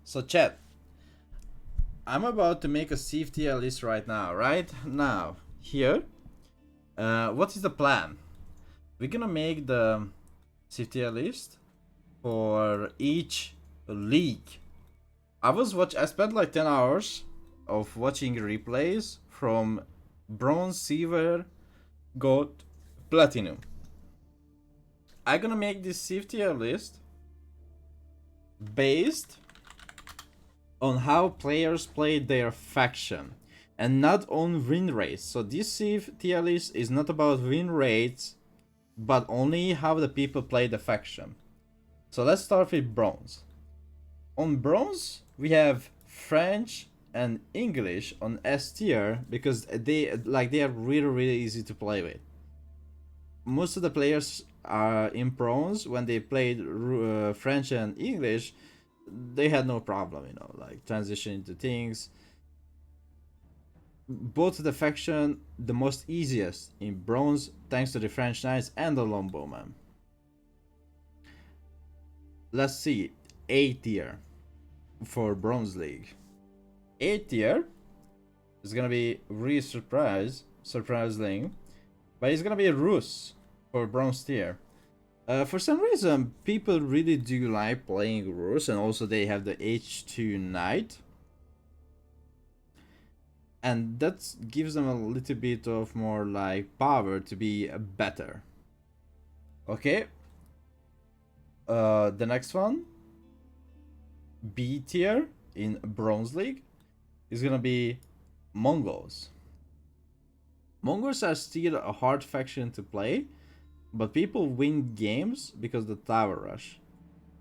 So chat, I'm about to make a CFTL list right now. Right now, here, what is the plan? We're gonna make the CFTL list for each league. I spent like 10 hours of watching replays from Bronze, Silver, Gold, Platinum. I'm gonna make this CFTL list based on how players play their faction and not on win rates. So this tier list is not about win rates, but only how the people play the faction. So let's start with bronze. On bronze, we have French and English on S tier because they are really easy to play with. Most of the players are in bronze when they played French and English. They had no problem, like transitioning to things. Both the faction the most easiest in bronze thanks to the French Knights and the Longbowmen. Let's see, A tier for Bronze League. A tier is gonna be really surprising, but it's gonna be Rus for Bronze tier. For some reason, people really do like playing Rus, and also they have the H2 Knight. And that gives them a little bit of more like power to be better. Okay. The next one, B tier in Bronze League, is gonna be Mongols. Mongols are still a hard faction to play, but people win games because the tower rush,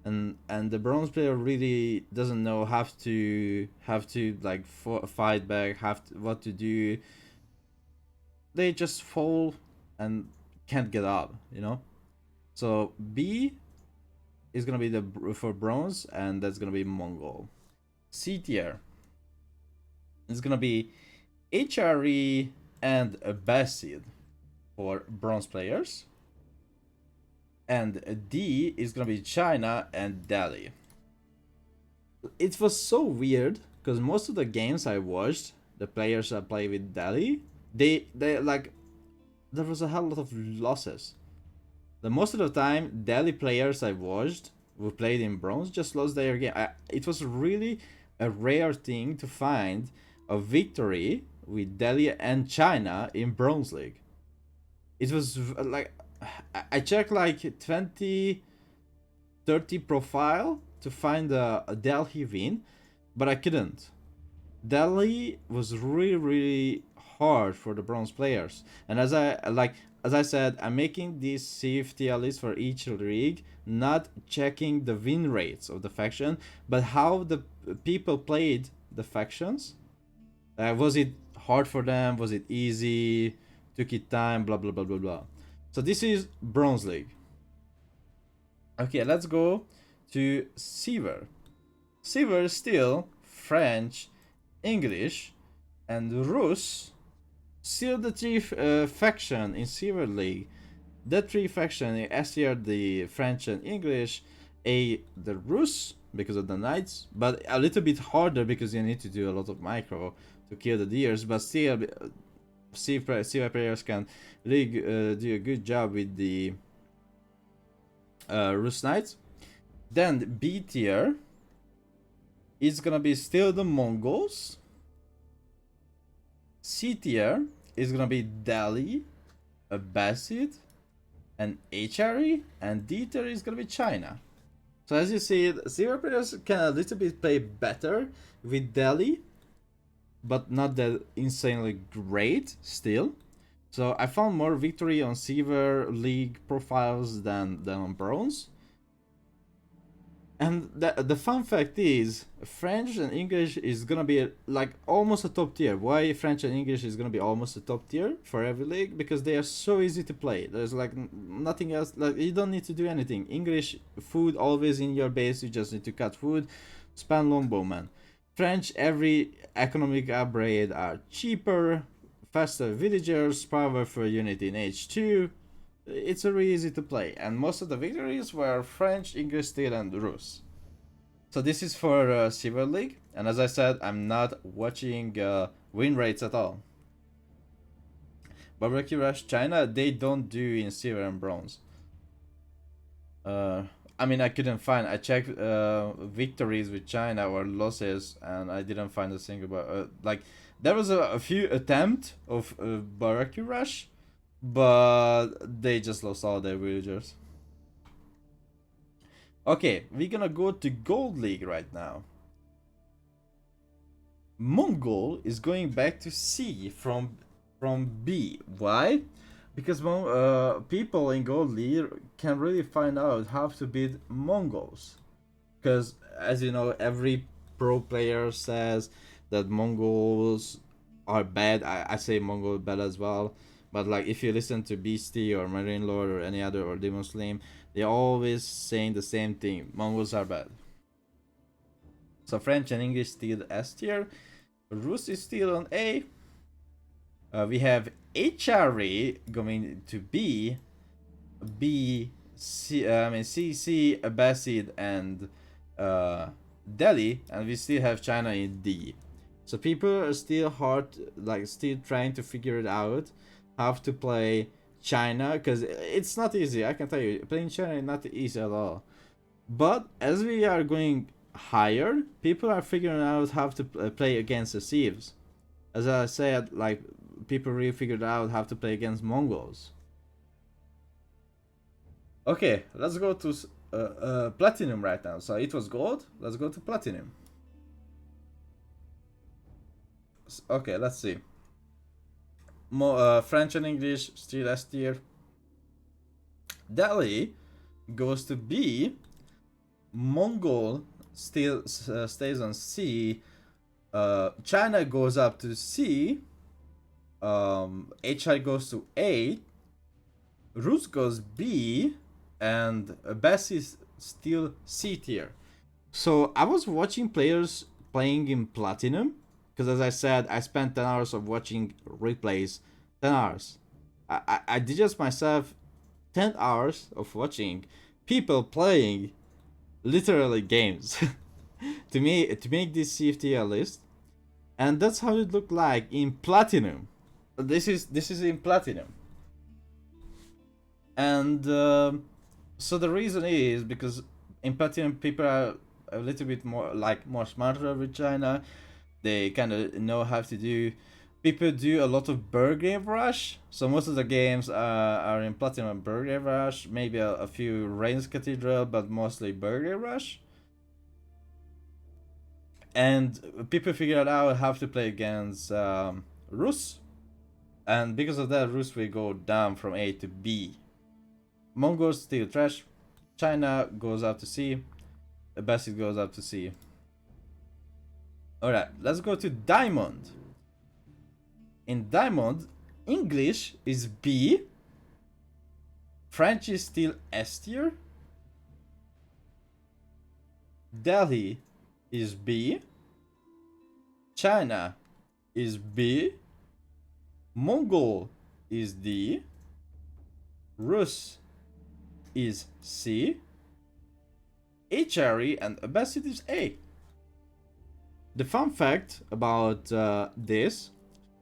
and the bronze player really doesn't know how to like fight back, what to do. They just fall and can't get up, So B is gonna be for bronze, and that's gonna be Mongol. C tier is gonna be HRE and Abbasid for bronze players. And D is gonna be China and Delhi. It was so weird because most of the games I watched, the players that play with Delhi, they like, there was a hell lot of losses. The most of the time, Delhi players I watched who played in bronze just lost their game. It was really a rare thing to find a victory with Delhi and China in Bronze League. It was like, I checked like 20, 30 profile to find a Delhi win, but I couldn't. Delhi was really hard for the bronze players, and as I said, I'm making this CFTL list for each league, not checking the win rates of the faction, but how the people played the factions. Was it hard for them? Was it easy? Took it time? Blah blah blah blah blah. So this is Bronze League. Okay, let's go to Silver. Silver is still French, English, and Rus. Still the three faction in Silver League. The three faction in S tier, the French and English, the Rus because of the knights, but a little bit harder because you need to do a lot of micro to kill the deers, but still Silver players can really do a good job with the Rus Knights. Then B tier is gonna be still the Mongols. C tier is gonna be Delhi, Abbasid, and HRE, and D tier is gonna be China. So as you see, Silver players can a little bit play better with Delhi, but not that insanely great still. So I found more victory on Silver League profiles than on Bronze. And the fun fact is, French and English is gonna be like almost a top tier. Why French and English is gonna be almost a top tier for every league? Because they are so easy to play. There's like nothing else. Like you don't need to do anything. English food always in your base. You just need to cut food, spam Longbowman. French, every economic upgrade are cheaper, faster villagers, power for unit in H2. It's really easy to play, and most of the victories were French, English, steel, and Rus. So this is for Silver League, and as I said, I'm not watching win rates at all. Barbecue Rush China, they don't do in silver and bronze. Uh, I mean, I couldn't find. I checked victories with China or losses, and I didn't find a single. Like there was a few attempt of Barbecue Rush, but they just lost all their villagers. Okay, we're gonna go to Gold League right now. Mongol is going back to C from B. Why? Because people in Gold League can really find out how to beat Mongols. Because as you know, every pro player says that Mongols are bad. I say Mongol bad as well. But like if you listen to Beastie or Marine Lord or any other or Demon Slim, they're always saying the same thing. Mongols are bad. So French and English still S tier. Rus is still on A. We have HRE going to B. B, C, I mean CC, Abbasid, and Delhi, and we still have China in D. So people are still still trying to figure it out how to play China, because it's not easy. I can tell you, playing China is not easy at all. But as we are going higher, people are figuring out how to play against the Sieves. As I said, like people really figured out how to play against Mongols. Okay, let's go to platinum right now. So it was gold. Let's go to platinum. Okay, let's see. More French and English still S tier. Delhi goes to B. Mongol still stays on C. China goes up to C. HI goes to A. Rus goes B. And Bess is still C tier. So I was watching players playing in platinum because, as I said, I spent 10 hours of watching replays. 10 hours. I did just myself 10 hours of watching people playing literally games to make this CFTL list, and that's how it looked like in platinum. This is in platinum, and so the reason is because in platinum people are a little bit more smarter with China. They kind of know how to do. People do a lot of Burgrave Rush, so most of the games are in platinum and Burgrave Rush. Maybe a few Reigns Cathedral, but mostly Burgrave Rush. And people figured out how to play against Rus, and because of that, Rus will go down from A to B. Mongols still trash. China goes up to C. Abbasid goes up to C. Alright, let's go to Diamond. In Diamond, English is B. French is still S tier. Delhi is B. China is B. Mongol is D. Rus is C. HRE and Abbasid is A. The fun fact about this,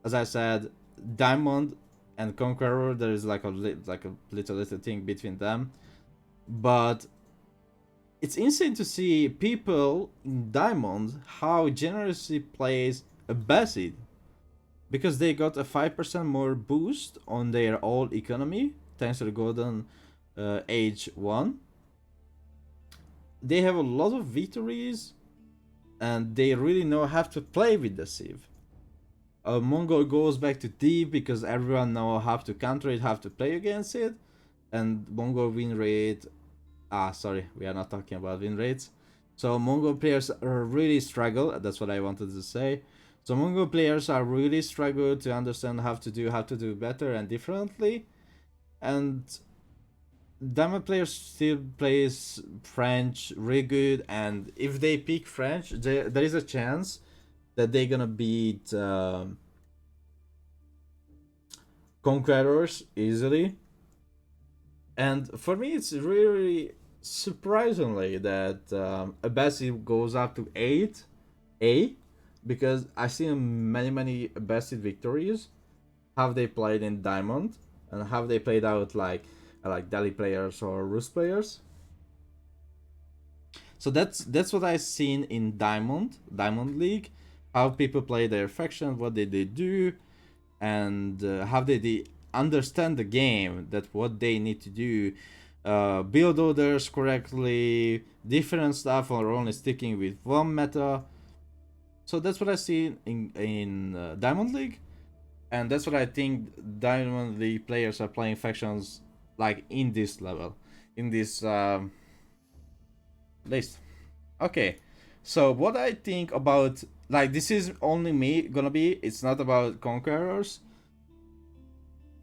as I said, Diamond and Conqueror, there is like a little thing between them, but it's insane to see people in Diamond how generously plays Abbasid, because they got a 5% more boost on their old economy thanks to the Golden Age 1. They have a lot of victories, and they really know how to play with the Civ. Mongol goes back to D because everyone know how to counter it, how to play against it, and Mongol win rate. Sorry, we are not talking about win rates. So Mongol players really struggle. That's what I wanted to say. So Mongol players are really struggle to understand how to do better and differently, and Diamond players still plays French really good, and if they pick French, there is a chance that they're gonna beat Conquerors easily. And for me, it's really surprisingly that Abassi goes up to 8A, because I've seen many Abassi victories, how they played in Diamond, and how they played out like Delhi players or Rus players. So that's what I've seen in Diamond League, how people play their faction, what they do, and how they understand the game, that what they need to do, build orders correctly, different stuff, or only sticking with one meta. So that's what I see in Diamond League, and that's what I think Diamond League players are playing factions like in this level, in this list. Okay, so what I think about, like, this is only me gonna be, it's not about conquerors,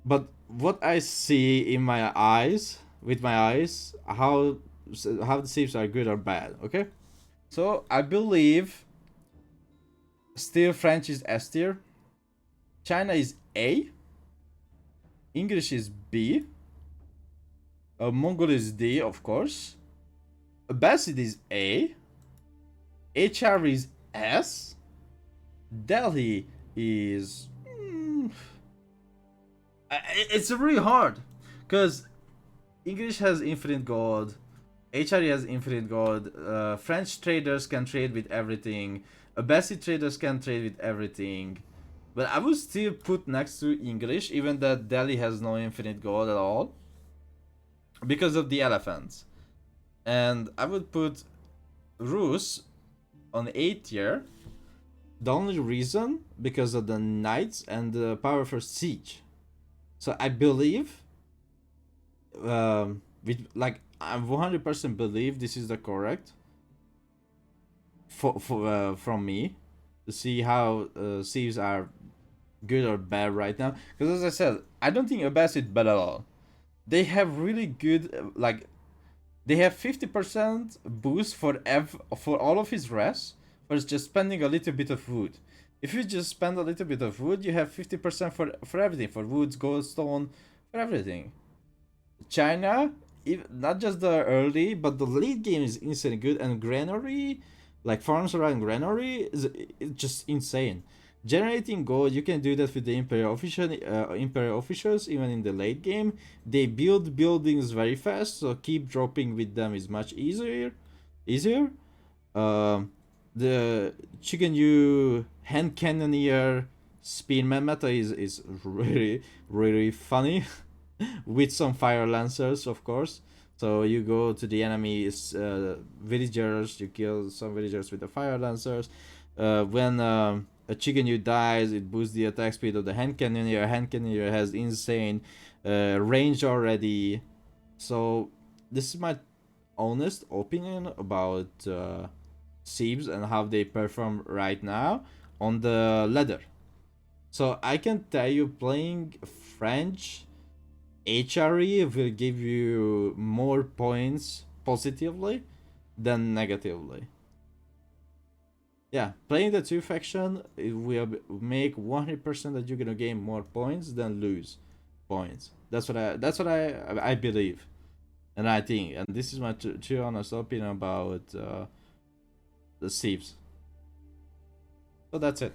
but what I see in my eyes, with my eyes, how the Sieves are good or bad. Okay, so I believe still French is S tier, China is A, English is B, Mongol is D, of course, Abbasid is A, HR is S, Delhi is it's really hard, because English has infinite gold, HRE has infinite gold, French traders can trade with everything, Abbasid traders can trade with everything, but I would still put next to English, even that Delhi has no infinite gold at all, because of the elephants. And I would put Rus on A tier. The only reason, because of the knights and the power for siege. So I believe, with, like, I 100% believe this is the correct from me, to see how Sieves are good or bad right now. Because as I said, I don't think Abbasid bad at all. They have really good like, they have 50% boost for all of his res, for just spending a little bit of wood. If you just spend a little bit of wood, you have 50% for everything, for woods, gold, stone, for everything. China, not just the early, but the late game is insanely good, and granary, like farms around granary, is just insane. Generating gold, you can do that with the Imperial officials, even in the late game. They build buildings very fast, so keep dropping with them is much easier. The Chicken hand cannoneer spearman meta is really funny. With some fire lancers, of course. So you go to the enemy's villagers, you kill some villagers with the fire lancers. When a Chicken dies, it boosts the attack speed of the hand cannoneer. Hand cannoneer has insane range already. So this is my honest opinion about Sieves and how they perform right now on the ladder. So I can tell you, playing French HRE will give you more points positively than negatively. Yeah, playing the two faction, it will make 100% that you're gonna gain more points than lose points. That's what I believe, and I think, and this is my true honest opinion about the Sieves. So that's it.